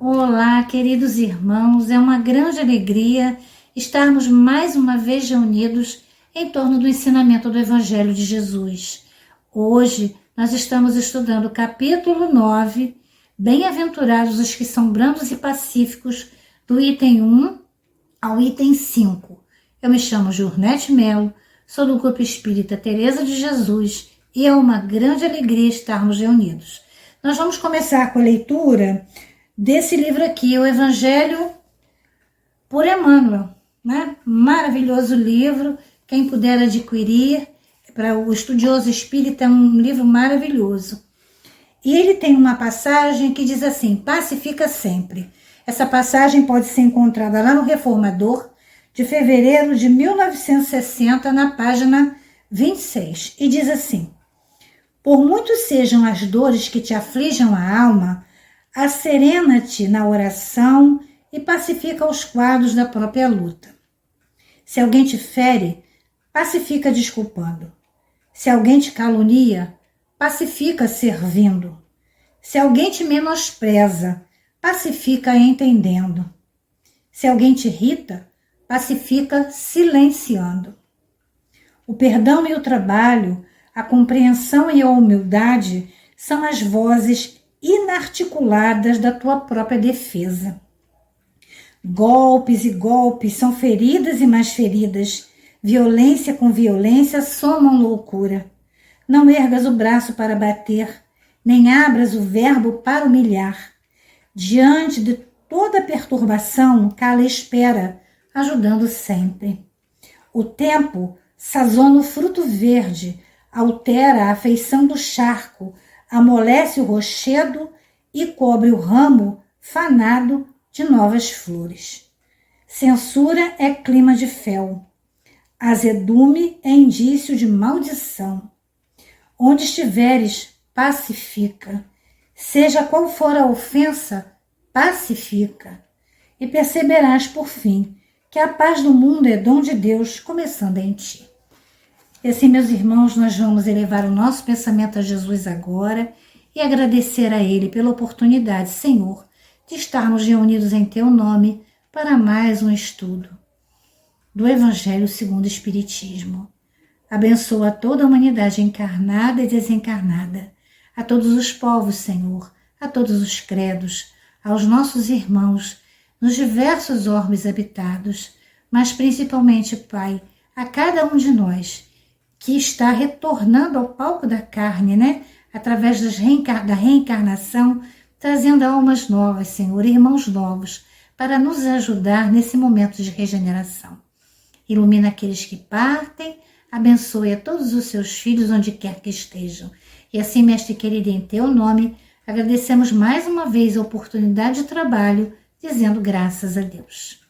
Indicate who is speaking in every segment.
Speaker 1: Olá, queridos irmãos, é uma grande alegria estarmos mais uma vez reunidos em torno do ensinamento do Evangelho de Jesus. Hoje nós estamos estudando o capítulo 9, Bem-aventurados os que são brandos e pacíficos, do item 1 ao item 5. Eu me chamo Jurnete Melo, sou do Grupo Espírita Teresa de Jesus e é uma grande alegria estarmos reunidos. Nós vamos começar com a leitura desse livro aqui, o Evangelho por Emmanuel, né? Maravilhoso livro, quem puder adquirir, para o estudioso espírita é um livro maravilhoso. E ele tem uma passagem que diz assim: pacifica sempre. Essa passagem pode ser encontrada lá no Reformador, de fevereiro de 1960, na página 26, e diz assim: por muitos sejam as dores que te aflijam a alma, asserena-te na oração e pacifica os quadros da própria luta. Se alguém te fere, pacifica desculpando. Se alguém te calunia, pacifica servindo. Se alguém te menospreza, pacifica entendendo. Se alguém te irrita, pacifica silenciando. O perdão e o trabalho, a compreensão e a humildade são as vozes inarticuladas da tua própria defesa. Golpes e golpes são feridas e mais feridas. Violência com violência somam loucura. Não ergas o braço para bater, nem abras o verbo para humilhar. Diante de toda perturbação, cala e espera, ajudando sempre. O tempo sazona o fruto verde, altera a feição do charco, amolece o rochedo e cobre o ramo fanado de novas flores. Censura é clima de fel. Azedume é indício de maldição. Onde estiveres, pacifica. Seja qual for a ofensa, pacifica. E perceberás, por fim, que a paz do mundo é dom de Deus, começando em ti. E assim, meus irmãos, nós vamos elevar o nosso pensamento a Jesus agora e agradecer a Ele pela oportunidade, Senhor, de estarmos reunidos em Teu nome para mais um estudo do Evangelho segundo o Espiritismo. Abençoa toda a humanidade encarnada e desencarnada, a todos os povos, Senhor, a todos os credos, aos nossos irmãos nos diversos orbes habitados, mas principalmente, Pai, a cada um de nós que está retornando ao palco da carne, né? Através da reencarnação, trazendo almas novas, Senhor, irmãos novos, para nos ajudar nesse momento de regeneração. Ilumina aqueles que partem, abençoe a todos os seus filhos onde quer que estejam. E assim, Mestre querido, em Teu nome, agradecemos mais uma vez a oportunidade de trabalho, dizendo graças a Deus.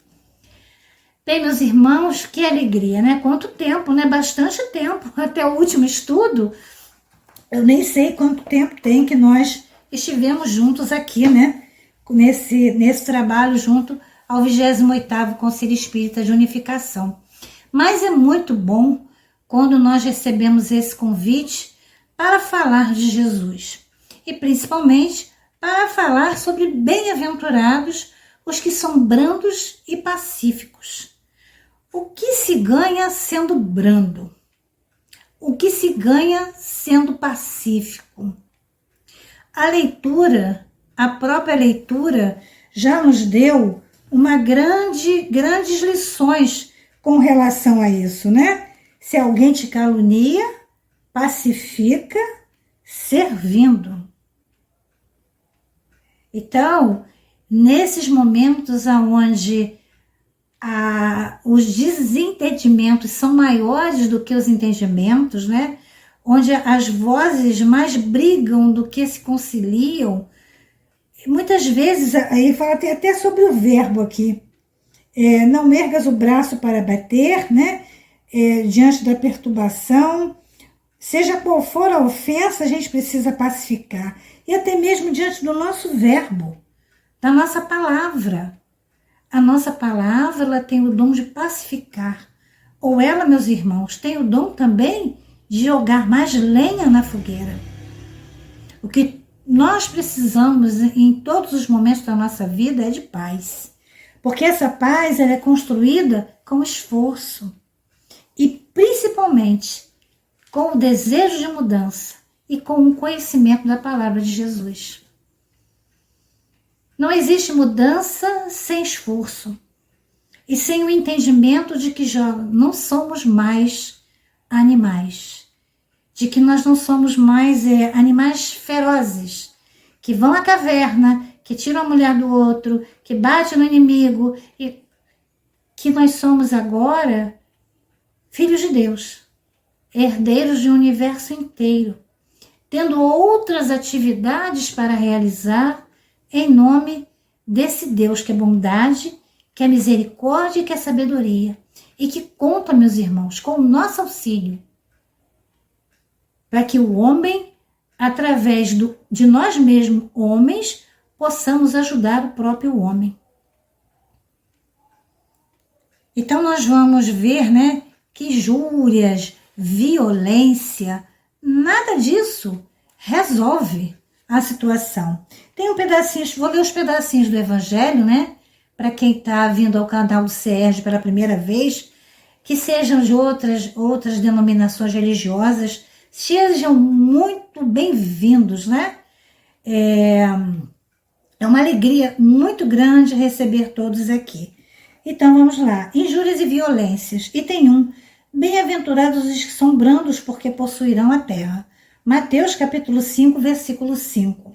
Speaker 1: Bem, meus irmãos, que alegria, né? Quanto tempo, né? Bastante tempo. Até o último estudo, eu nem sei quanto tempo tem que nós estivemos juntos aqui, né? Nesse trabalho junto ao 28º Conselho Espírita de Unificação. Mas é muito bom quando nós recebemos esse convite para falar de Jesus. E principalmente para falar sobre bem-aventurados os que são brandos e pacíficos. O que se ganha sendo brando? O que se ganha sendo pacífico? A própria leitura, já nos deu grandes lições com relação a isso, né? Se alguém te calunia, pacifica servindo. Então, nesses momentos onde os desentendimentos são maiores do que os entendimentos, né? Onde as vozes mais brigam do que se conciliam, muitas vezes, aí fala até sobre o verbo aqui, não ergas o braço para bater, né? Diante da perturbação, seja qual for a ofensa, a gente precisa pacificar. E até mesmo diante do nosso verbo, da nossa palavra. A nossa palavra, ela tem o dom de pacificar. Ou ela, meus irmãos, tem o dom também de jogar mais lenha na fogueira. O que nós precisamos, em todos os momentos da nossa vida, é de paz. Porque essa paz ela é construída com esforço. E principalmente com o desejo de mudança e com o conhecimento da palavra de Jesus. Não existe mudança sem esforço e sem o entendimento de que já não somos mais animais, de que nós não somos mais animais ferozes, que vão à caverna, que tiram a mulher do outro, que batem no inimigo, e que nós somos agora filhos de Deus, herdeiros de um universo inteiro, tendo outras atividades para realizar em nome desse Deus que é bondade, que é misericórdia e que é sabedoria, e que conta, meus irmãos, com o nosso auxílio, para que o homem, através de nós mesmos, homens, possamos ajudar o próprio homem. Então nós vamos ver, né, que injúrias, violência, nada disso resolve a situação. Tem um pedacinho, vou ler os pedacinhos do Evangelho, né? Para quem está vindo ao canal do Sérgio pela primeira vez, que sejam de outras denominações religiosas, sejam muito bem-vindos, né? É uma alegria muito grande receber todos aqui. Então vamos lá. Injúrias e violências. Item 1. Bem-aventurados os que são brandos, porque possuirão a terra. Mateus capítulo 5, versículo 5.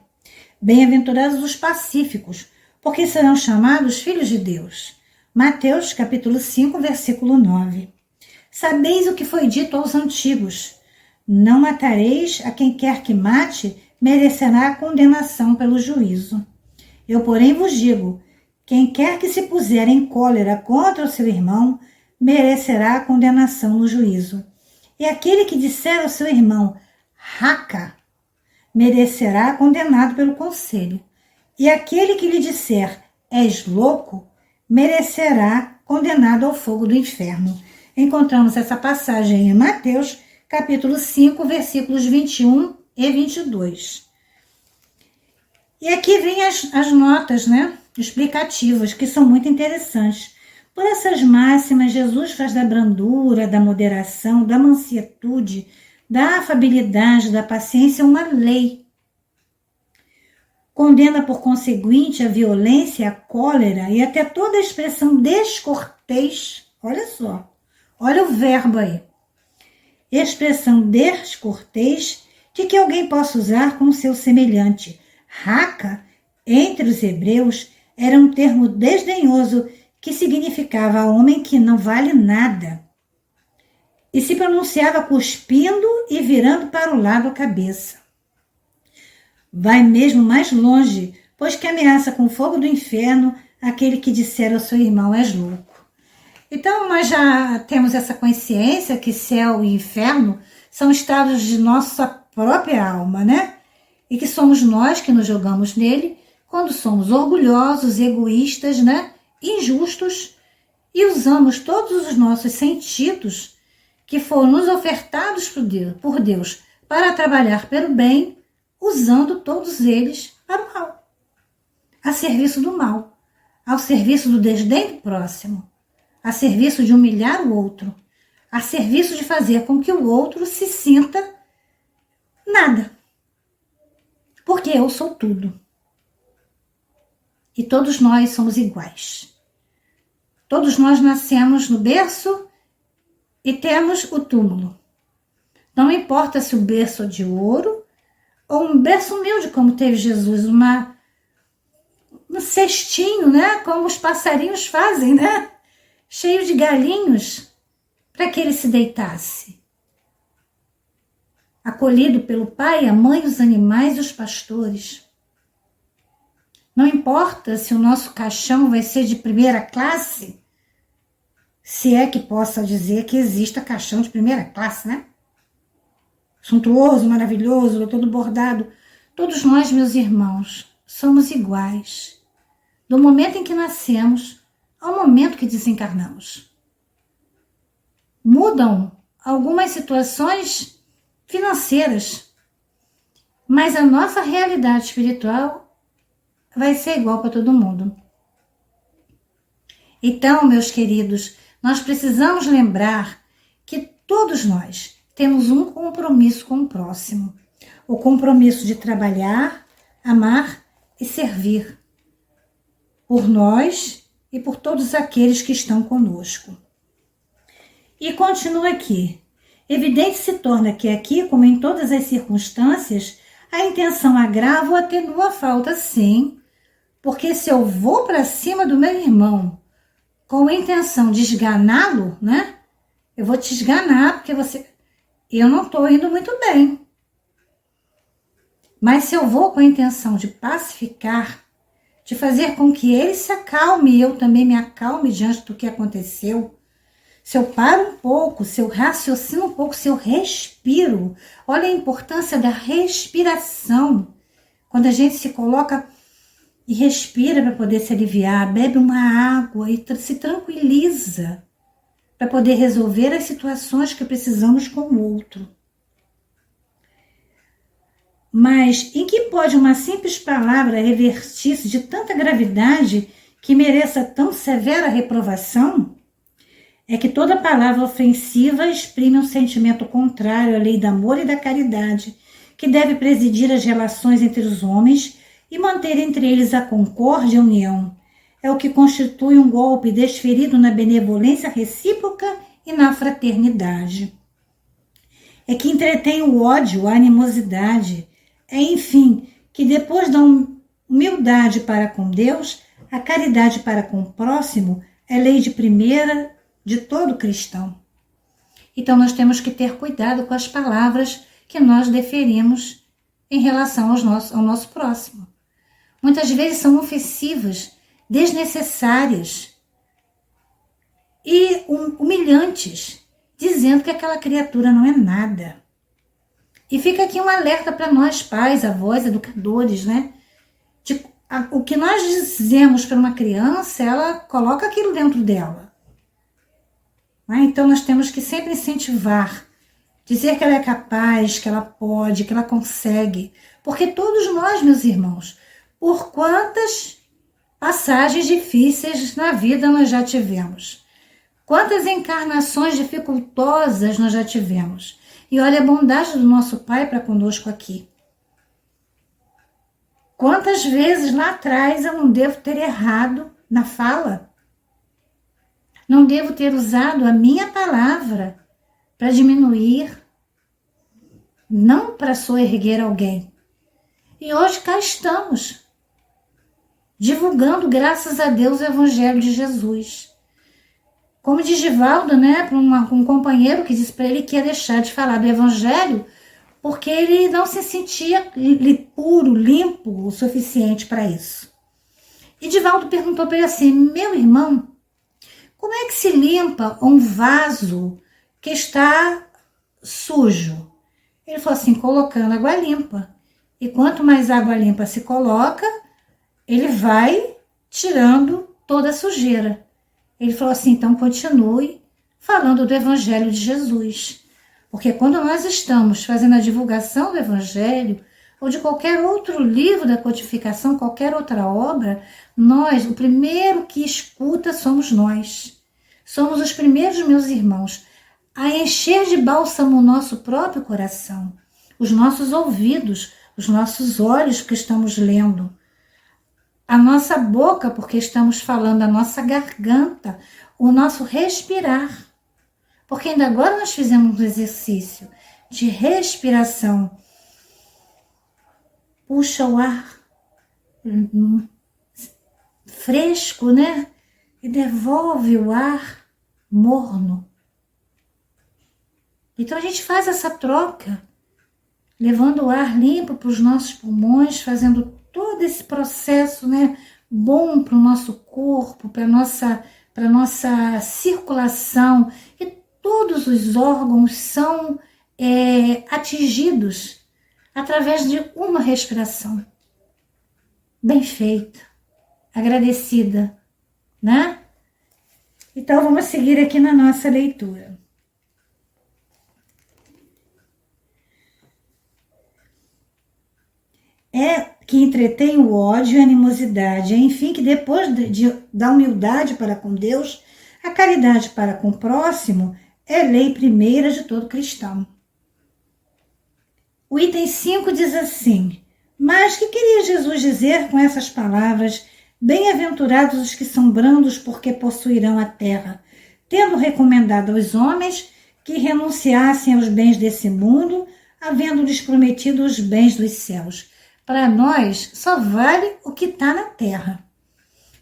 Speaker 1: Bem-aventurados os pacíficos, porque serão chamados filhos de Deus. Mateus capítulo 5, versículo 9. Sabeis o que foi dito aos antigos: não matareis, a quem quer que mate, merecerá a condenação pelo juízo. Eu, porém, vos digo, quem quer que se puser em cólera contra o seu irmão, merecerá a condenação no juízo. E aquele que disser ao seu irmão, raca, merecerá condenado pelo conselho. E aquele que lhe disser, és louco, merecerá condenado ao fogo do inferno. Encontramos essa passagem em Mateus, capítulo 5, versículos 21 e 22. E aqui vem as notas, né, explicativas, que são muito interessantes. Por essas máximas, Jesus faz da brandura, da moderação, da mansitude, da afabilidade, da paciência uma lei. Condena, por conseguinte, a violência, a cólera e até toda a expressão descortês. Olha só, olha o verbo aí. Expressão descortês de que alguém possa usar com o seu semelhante. Raca, entre os hebreus, era um termo desdenhoso que significava homem que não vale nada. E se pronunciava cuspindo e virando para o lado a cabeça. Vai mesmo mais longe, pois que ameaça com o fogo do inferno aquele que disser ao seu irmão, és louco. Então nós já temos essa consciência que céu e inferno são estados de nossa própria alma, né? E que somos nós que nos jogamos nele quando somos orgulhosos, egoístas, né? Injustos, e usamos todos os nossos sentidos que foram nos ofertados por Deus para trabalhar pelo bem, usando todos eles para o mal, a serviço do mal, ao serviço do desdém do próximo, a serviço de humilhar o outro, a serviço de fazer com que o outro se sinta nada, porque eu sou tudo. E todos nós somos iguais. Todos nós nascemos no berço e temos o túmulo. Não importa se o berço é de ouro ou um berço humilde, como teve Jesus, um cestinho, né? Como os passarinhos fazem, né? Cheio de galinhos, para que ele se deitasse. Acolhido pelo pai, a mãe, os animais e os pastores. Não importa se o nosso caixão vai ser de primeira classe, se é que possa dizer que exista caixão de primeira classe, né? Suntuoso, maravilhoso, todo bordado. Todos nós, meus irmãos, somos iguais. Do momento em que nascemos ao momento que desencarnamos. Mudam algumas situações financeiras, mas a nossa realidade espiritual vai ser igual para todo mundo. Então, meus queridos, nós precisamos lembrar que todos nós temos um compromisso com o próximo. O compromisso de trabalhar, amar e servir por nós e por todos aqueles que estão conosco. E continua aqui. Evidente se torna que aqui, como em todas as circunstâncias, a intenção agrava ou atenua a falta, sim, porque se eu vou para cima do meu irmão com a intenção de esganá-lo, né? Eu vou te esganar porque eu não estou indo muito bem. Mas se eu vou com a intenção de pacificar, de fazer com que ele se acalme e eu também me acalme diante do que aconteceu, se eu paro um pouco, se eu raciocino um pouco, se eu respiro, olha a importância da respiração. Quando a gente se coloca e respira para poder se aliviar, bebe uma água e se tranquiliza para poder resolver as situações que precisamos com o outro. Mas em que pode uma simples palavra revertir-se de tanta gravidade que mereça tão severa reprovação? É que toda palavra ofensiva exprime um sentimento contrário à lei do amor e da caridade, que deve presidir as relações entre os homens e manter entre eles a concórdia e a união. É o que constitui um golpe desferido na benevolência recíproca e na fraternidade. É que entretém o ódio, a animosidade. É, enfim, que depois da humildade para com Deus, a caridade para com o próximo é lei de primeira de todo cristão. Então nós temos que ter cuidado com as palavras que nós deferimos em relação ao nosso próximo. Muitas vezes são ofensivas, desnecessárias e humilhantes, dizendo que aquela criatura não é nada. E fica aqui um alerta para nós, pais, avós, educadores, né? O que nós dizemos para uma criança, ela coloca aquilo dentro dela. Então nós temos que sempre incentivar, dizer que ela é capaz, que ela pode, que ela consegue. Porque todos nós, meus irmãos, por quantas passagens difíceis na vida nós já tivemos. Quantas encarnações dificultosas nós já tivemos. E olha a bondade do nosso Pai para conosco aqui. Quantas vezes lá atrás eu não devo ter errado na fala? Não devo ter usado a minha palavra para diminuir, não para soerguer alguém. E hoje cá estamos, divulgando, graças a Deus, o Evangelho de Jesus. Como diz Givaldo, né, para um companheiro que disse para ele que ia deixar de falar do Evangelho porque ele não se sentia puro, limpo o suficiente para isso. E Givaldo perguntou para ele assim: meu irmão, como é que se limpa um vaso que está sujo? Ele falou assim: colocando água limpa. E quanto mais água limpa se coloca, ele vai tirando toda a sujeira. Ele falou assim: então continue falando do Evangelho de Jesus. Porque quando nós estamos fazendo a divulgação do Evangelho, ou de qualquer outro livro da codificação, qualquer outra obra, o primeiro que escuta somos nós. Somos os primeiros, meus irmãos, a encher de bálsamo o nosso próprio coração, os nossos ouvidos, os nossos olhos que estamos lendo, a nossa boca porque estamos falando, a nossa garganta, o nosso respirar. Porque ainda agora nós fizemos um exercício de respiração. Puxa o ar fresco, né? E devolve o ar morno. Então a gente faz essa troca, levando o ar limpo para os nossos pulmões, fazendo todo esse processo, né, bom para o nosso corpo, para a nossa circulação. E todos os órgãos são atingidos através de uma respiração. Bem feita, agradecida, né? Então vamos seguir aqui na nossa leitura. é que entretém o ódio e a animosidade. É, enfim, que depois da humildade para com Deus, a caridade para com o próximo é lei primeira de todo cristão. O item 5 diz assim: mas que queria Jesus dizer com essas palavras? Bem-aventurados os que são brandos, porque possuirão a terra, tendo recomendado aos homens que renunciassem aos bens desse mundo, havendo-lhes prometido os bens dos céus. Para nós, só vale o que está na terra.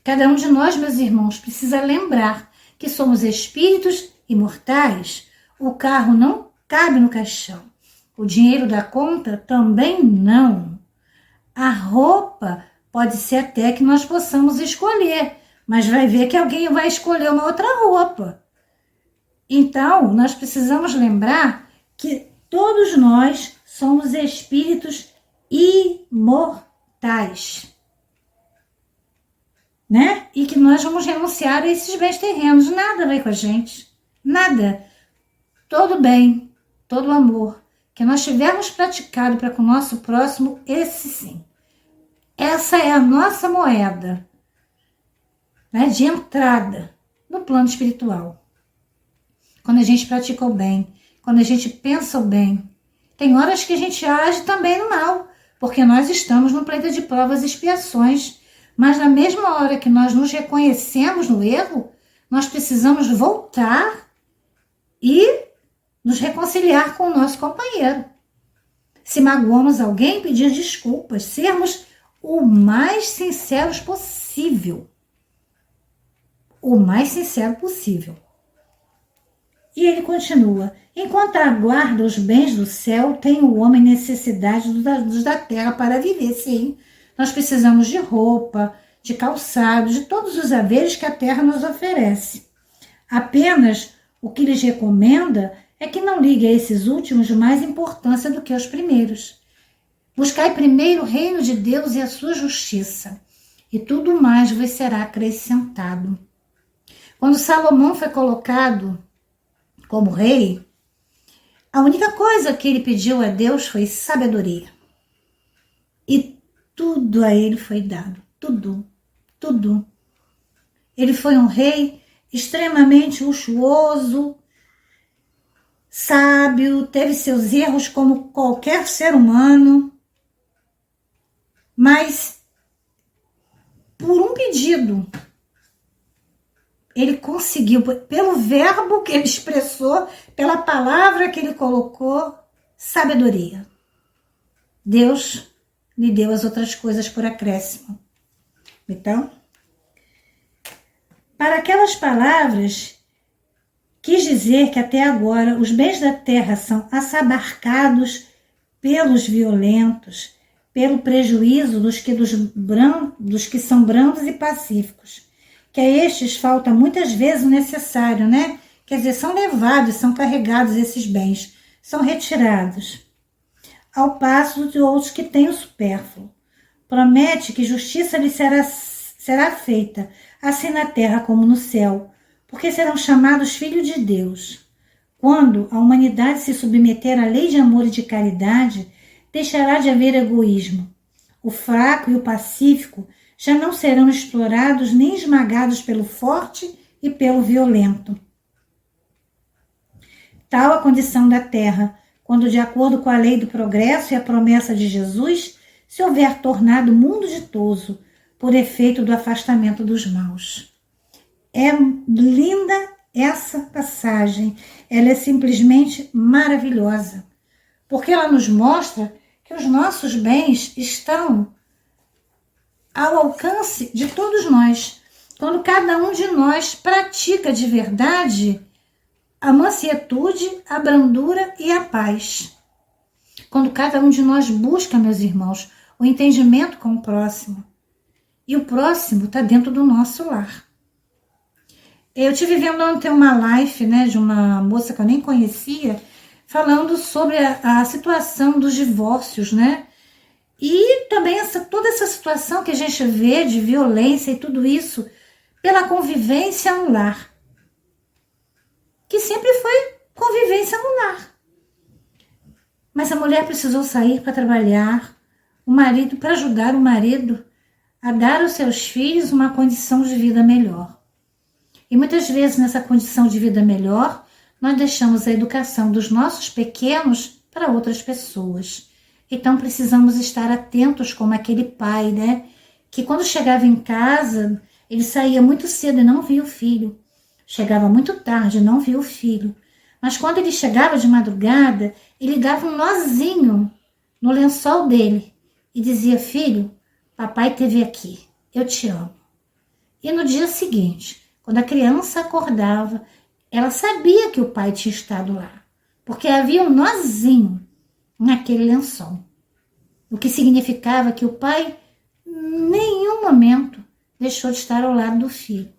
Speaker 1: Cada um de nós, meus irmãos, precisa lembrar que somos espíritos imortais. O carro não cabe no caixão. O dinheiro da conta também não. A roupa pode ser até que nós possamos escolher, mas vai ver que alguém vai escolher uma outra roupa. Então, nós precisamos lembrar que todos nós somos espíritos imortais, né? E que nós vamos renunciar a esses bens terrenos. Nada vai com a gente. Nada. Todo bem, todo amor que nós tivermos praticado para com o nosso próximo, esse sim. Essa é a nossa moeda, né, de entrada no plano espiritual. Quando a gente pratica o bem, quando a gente pensa o bem. Tem horas que a gente age também no mal, porque nós estamos no planeta de provas e expiações. Mas na mesma hora que nós nos reconhecemos no erro, nós precisamos voltar e nos reconciliar com o nosso companheiro. Se magoamos alguém, pedir desculpas, sermos o mais sinceros possível. O mais sincero possível. E ele continua: enquanto aguarda os bens do céu, tem o homem necessidade dos da terra para viver. Sim, nós precisamos de roupa, de calçado, de todos os haveres que a terra nos oferece. Apenas o que lhes recomenda é que não ligue a esses últimos mais importância do que aos primeiros. Buscai primeiro o reino de Deus e a sua justiça, e tudo mais vos será acrescentado. Quando Salomão foi colocado como rei, a única coisa que ele pediu a Deus foi sabedoria. E tudo a ele foi dado. Tudo. Tudo. Ele foi um rei extremamente luxuoso, sábio, teve seus erros como qualquer ser humano, mas por um pedido, ele conseguiu, pelo verbo que ele expressou, pela palavra que ele colocou, sabedoria. Deus lhe deu as outras coisas por acréscimo. Então, para aquelas palavras, quis dizer que até agora os bens da terra são assabarcados pelos violentos, pelo prejuízo dos que são brandos e pacíficos, que a estes falta muitas vezes o necessário, né? Quer dizer, são levados, são carregados esses bens, são retirados. Ao passo de outros que têm o supérfluo. Promete que justiça lhes será feita, assim na terra como no céu, porque serão chamados filhos de Deus. Quando a humanidade se submeter à lei de amor e de caridade, deixará de haver egoísmo. O fraco e o pacífico já não serão explorados nem esmagados pelo forte e pelo violento. Tal a condição da terra, quando, de acordo com a lei do progresso e a promessa de Jesus, se houver tornado o mundo ditoso por efeito do afastamento dos maus. É linda essa passagem, ela é simplesmente maravilhosa, porque ela nos mostra que os nossos bens estão ao alcance de todos nós, quando cada um de nós pratica de verdade a mansietude, a brandura e a paz. Quando cada um de nós busca, meus irmãos, o entendimento com o próximo. E o próximo está dentro do nosso lar. Eu estive vendo ontem uma live, né, de uma moça que eu nem conhecia, falando sobre a situação dos divórcios, né? E também toda essa situação que a gente vê de violência e tudo isso pela convivência no lar. Que sempre foi convivência no lar. Mas a mulher precisou sair para trabalhar, o marido, para ajudar o marido a dar aos seus filhos uma condição de vida melhor. E muitas vezes nessa condição de vida melhor, nós deixamos a educação dos nossos pequenos para outras pessoas. Então precisamos estar atentos como aquele pai, né? Que quando chegava em casa, ele saía muito cedo e não via o filho. Chegava muito tarde e não via o filho. Mas quando ele chegava de madrugada, ele dava um nozinho no lençol dele e dizia: filho, papai esteve aqui, eu te amo. E no dia seguinte, quando a criança acordava, ela sabia que o pai tinha estado lá, porque havia um nozinho naquele lençol. O que significava que o pai, em nenhum momento, deixou de estar ao lado do filho.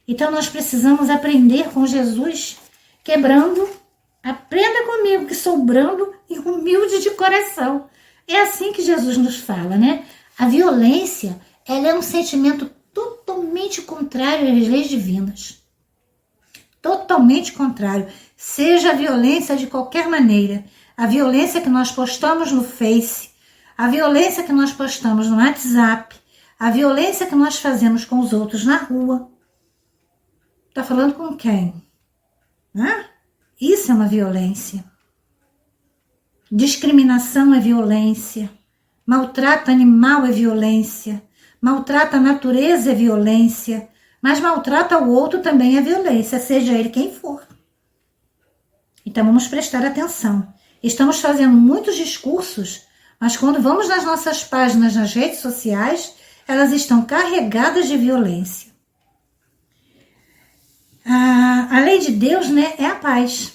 Speaker 1: Então nós precisamos aprender com Jesus, quebrando. Aprenda comigo que sou brando e humilde de coração. É assim que Jesus nos fala, né? A violência, ela é um sentimento totalmente contrário às leis divinas. Totalmente contrário. Seja a violência de qualquer maneira. A violência que nós postamos no Face, a violência que nós postamos no WhatsApp, a violência que nós fazemos com os outros na rua. Tá falando com quem? Hã? Isso é uma violência. Discriminação é violência. Maltrato animal é violência. Maltrato à natureza é violência. Mas maltrato ao outro também é violência, seja ele quem for. Então vamos prestar atenção. Estamos fazendo muitos discursos, mas quando vamos nas nossas páginas nas redes sociais, elas estão carregadas de violência. A lei de Deus, né, é a paz.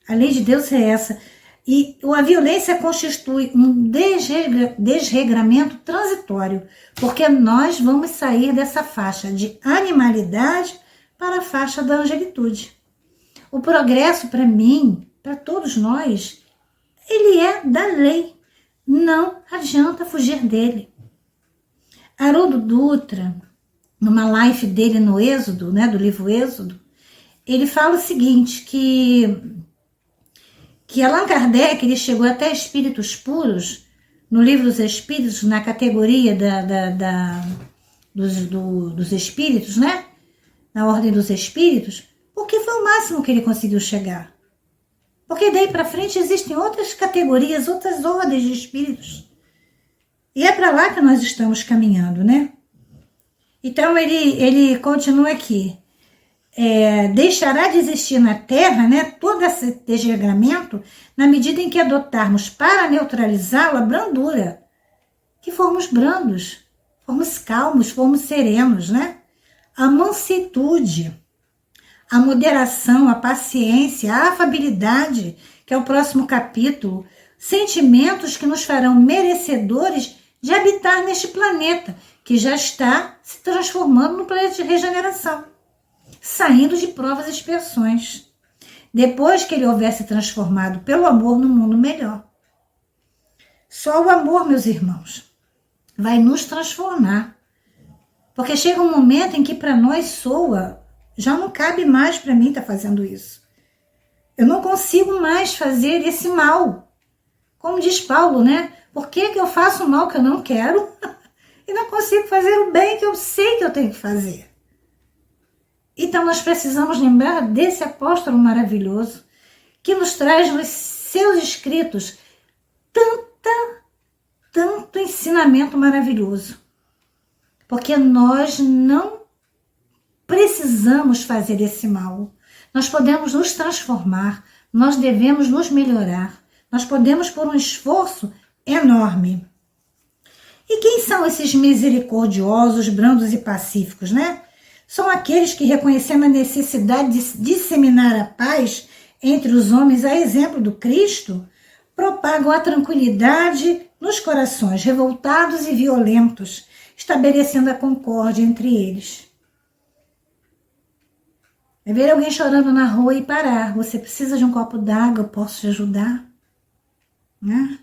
Speaker 1: A lei de Deus é essa. E a violência constitui um desregramento transitório, porque nós vamos sair dessa faixa de animalidade para a faixa da angelitude. O progresso, para mim, para todos nós, ele é da lei. Não adianta fugir dele. Haroldo Dutra, numa live dele no Êxodo, né, do livro Êxodo, ele fala o seguinte, que Allan Kardec ele chegou até espíritos puros, no livro dos Espíritos, na categoria dos espíritos, né? Na ordem dos espíritos, porque foi o máximo que ele conseguiu chegar. Porque daí para frente existem outras categorias, outras ordens de espíritos. E é para lá que nós estamos caminhando, né? Então ele continua aqui. Deixará de existir na Terra, né, todo esse desregramento na medida em que adotarmos para neutralizá-lo a brandura, que formos brandos, formos calmos, formos serenos, né? A mansitude, a moderação, a paciência, a afabilidade, que é o próximo capítulo, sentimentos que nos farão merecedores de habitar neste planeta, que já está se transformando no planeta de regeneração, saindo de provas e expiações, depois que ele houver se transformado pelo amor no mundo melhor. Só o amor, meus irmãos, vai nos transformar, porque chega um momento em que para nós soa, já não cabe mais para mim estar fazendo isso. Eu não consigo mais fazer esse mal. Como diz Paulo, né? Por que eu faço o mal que eu não quero e não consigo fazer o bem que eu sei que eu tenho que fazer? Então nós precisamos lembrar desse apóstolo maravilhoso que nos traz nos seus escritos tanto ensinamento maravilhoso. Porque nós não precisamos fazer esse mal. Nós podemos nos transformar, nós devemos nos melhorar, nós podemos pôr um esforço enorme. E quem são esses misericordiosos, brandos e pacíficos, né? São aqueles que, reconhecendo a necessidade de disseminar a paz entre os homens, a exemplo do Cristo, propagam a tranquilidade nos corações revoltados e violentos, estabelecendo a concórdia entre eles. É ver alguém chorando na rua e parar. Você precisa de um copo d'água, eu posso te ajudar? Né?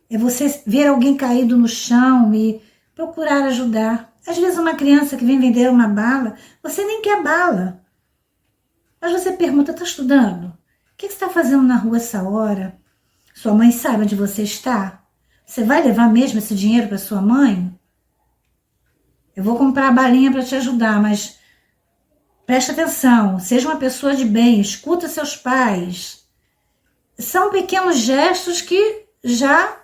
Speaker 1: É você ver alguém caído no chão e procurar ajudar. Às vezes uma criança que vem vender uma bala, você nem quer bala. Mas você pergunta, está estudando? O que você está fazendo na rua essa hora? Sua mãe sabe onde você está? Você vai levar mesmo esse dinheiro para sua mãe? Eu vou comprar a balinha para te ajudar, mas preste atenção, seja uma pessoa de bem, escuta seus pais. São pequenos gestos que já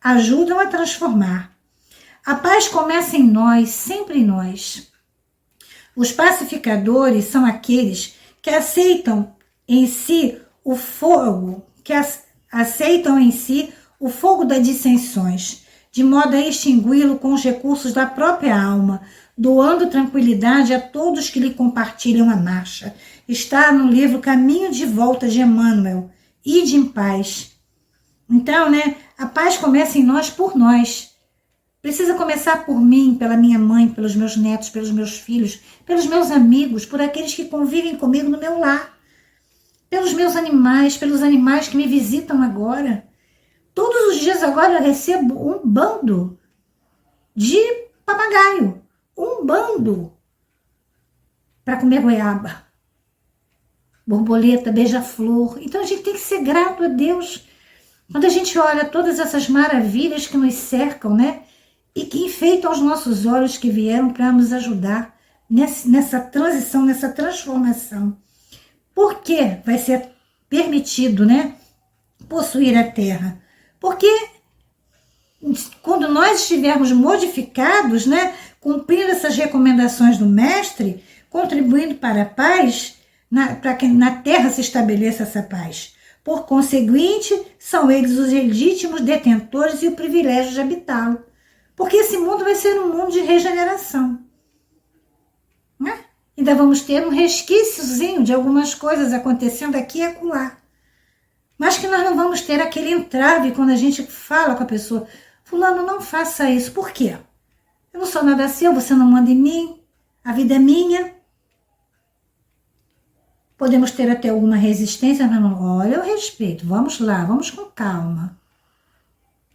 Speaker 1: ajudam a transformar. A paz começa em nós, sempre em nós. Os pacificadores são aqueles que aceitam em si o fogo, das dissensões, de modo a extingui-lo com os recursos da própria alma, doando tranquilidade a todos que lhe compartilham a marcha. Está no livro Caminho de Volta de Emmanuel. Ide em paz. Então, a paz começa em nós por nós. Precisa começar por mim, pela minha mãe, pelos meus netos, pelos meus filhos, pelos meus amigos, por aqueles que convivem comigo no meu lar, pelos meus animais, pelos animais que me visitam agora. Todos os dias agora eu recebo um bando de papagaio, um bando para comer goiaba, borboleta, beija-flor. Então a gente tem que ser grato a Deus quando a gente olha todas essas maravilhas que nos cercam, e que enfeitam os nossos olhos, que vieram para nos ajudar nessa transição, nessa transformação. Por que vai ser permitido, possuir a terra? Porque quando nós estivermos modificados, cumprindo essas recomendações do mestre, contribuindo para a paz, para que na terra se estabeleça essa paz. Por conseguinte, são eles os legítimos detentores e o privilégio de habitá-lo. Porque esse mundo vai ser um mundo de regeneração. Ainda vamos ter um resquíciozinho de algumas coisas acontecendo aqui e acolá. Mas que nós não vamos ter aquele entrave quando a gente fala com a pessoa. Fulano, não faça isso. Por quê? Eu não sou nada seu, você não manda em mim. A vida é minha. Podemos ter até alguma resistência, mas não, olha, eu respeito. Vamos lá, vamos com calma.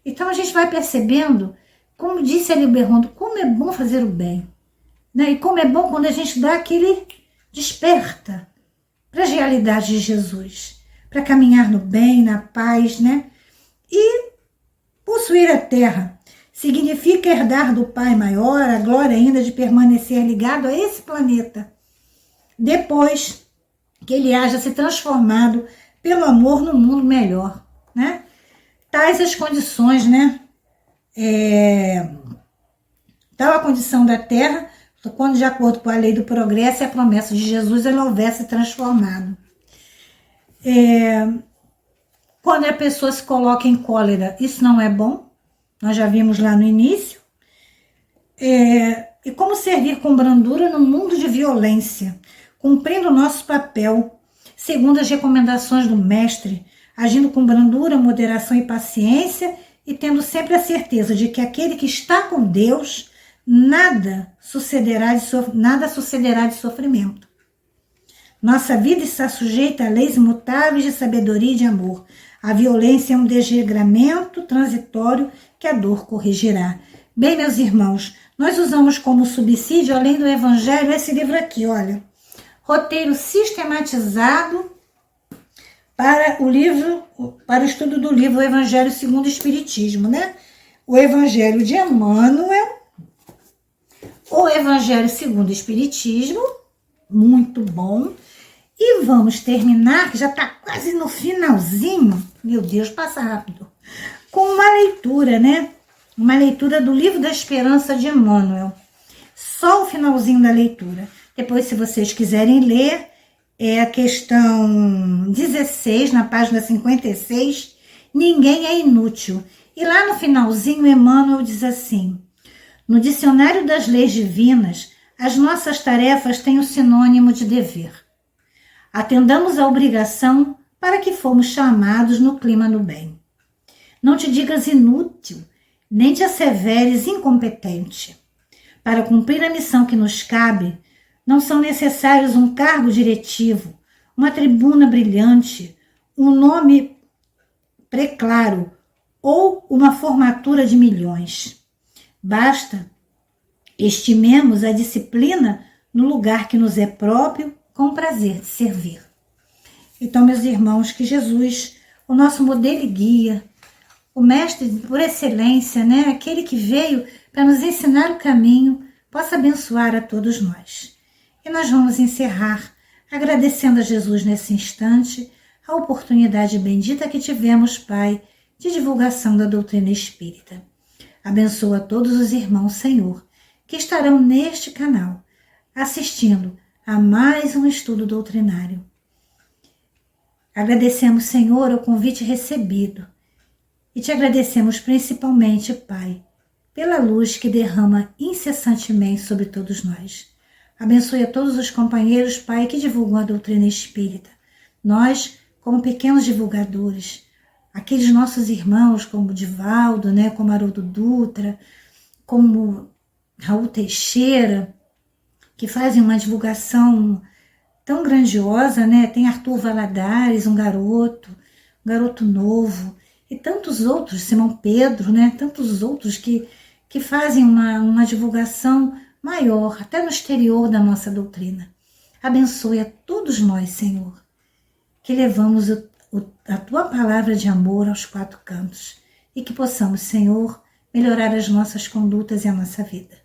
Speaker 1: Então a gente vai percebendo, como disse ali o Berrondo, como é bom fazer o bem. E como é bom quando a gente dá aquele desperta para as realidades de Jesus, para caminhar no bem, na paz, E possuir a terra significa herdar do Pai Maior a glória ainda de permanecer ligado a esse planeta, depois que ele haja se transformado pelo amor no mundo melhor, Tais as condições, Tal a condição da terra, quando de acordo com a lei do progresso e a promessa de Jesus, ela houvesse transformado. Quando a pessoa se coloca em cólera, isso não é bom, nós já vimos lá no início. E como servir com brandura no mundo de violência, cumprindo o nosso papel, segundo as recomendações do mestre, agindo com brandura, moderação e paciência, e tendo sempre a certeza de que aquele que está com Deus, nada sucederá de sofrimento. Nossa vida está sujeita a leis imutáveis de sabedoria e de amor. A violência é um desregramento transitório que a dor corrigirá. Bem, meus irmãos, nós usamos como subsídio, além do Evangelho, esse livro aqui, olha. Roteiro sistematizado para o estudo do livro O Evangelho segundo o Espiritismo, O Evangelho de Emmanuel, o Evangelho segundo o Espiritismo, muito bom. E vamos terminar, que já está quase no finalzinho, meu Deus, passa rápido, com uma leitura, Uma leitura do Livro da Esperança de Emmanuel. Só o finalzinho da leitura. Depois, se vocês quiserem ler, é a questão 16, na página 56, ninguém é inútil. E lá no finalzinho, Emmanuel diz assim: no dicionário das leis divinas, as nossas tarefas têm o sinônimo de dever. Atendamos a obrigação para que fomos chamados no clima do bem. Não te digas inútil, nem te asseveres incompetente. Para cumprir a missão que nos cabe, não são necessários um cargo diretivo, uma tribuna brilhante, um nome preclaro ou uma formatura de milhões. Basta estimemos a disciplina no lugar que nos é próprio, com prazer de servir. Então, meus irmãos, que Jesus, o nosso modelo e guia, o mestre por excelência, né? Aquele que veio para nos ensinar o caminho, possa abençoar a todos nós. E nós vamos encerrar agradecendo a Jesus nesse instante a oportunidade bendita que tivemos, Pai, de divulgação da doutrina espírita. Abençoa todos os irmãos, Senhor, que estarão neste canal, assistindo a mais um estudo doutrinário. Agradecemos, Senhor, o convite recebido e te agradecemos principalmente, Pai, pela luz que derrama incessantemente sobre todos nós. Abençoe a todos os companheiros, Pai, que divulgam a doutrina espírita. Nós, como pequenos divulgadores, aqueles nossos irmãos como Divaldo, né, como Haroldo Dutra, como Raul Teixeira, que fazem uma divulgação tão grandiosa, né? Tem Arthur Valadares, um garoto novo, e tantos outros, Simão Pedro, né? Tantos outros que fazem uma divulgação maior, até no exterior da nossa doutrina. Abençoe a todos nós, Senhor, que levamos a Tua palavra de amor aos quatro cantos e que possamos, Senhor, melhorar as nossas condutas e a nossa vida.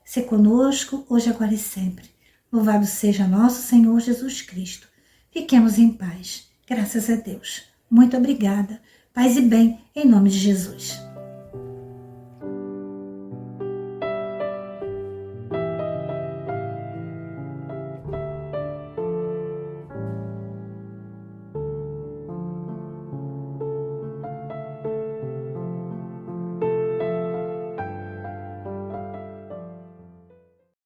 Speaker 1: Se conosco, hoje, agora e sempre. Louvado seja nosso Senhor Jesus Cristo. Fiquemos em paz. Graças a Deus. Muito obrigada. Paz e bem, em nome de Jesus.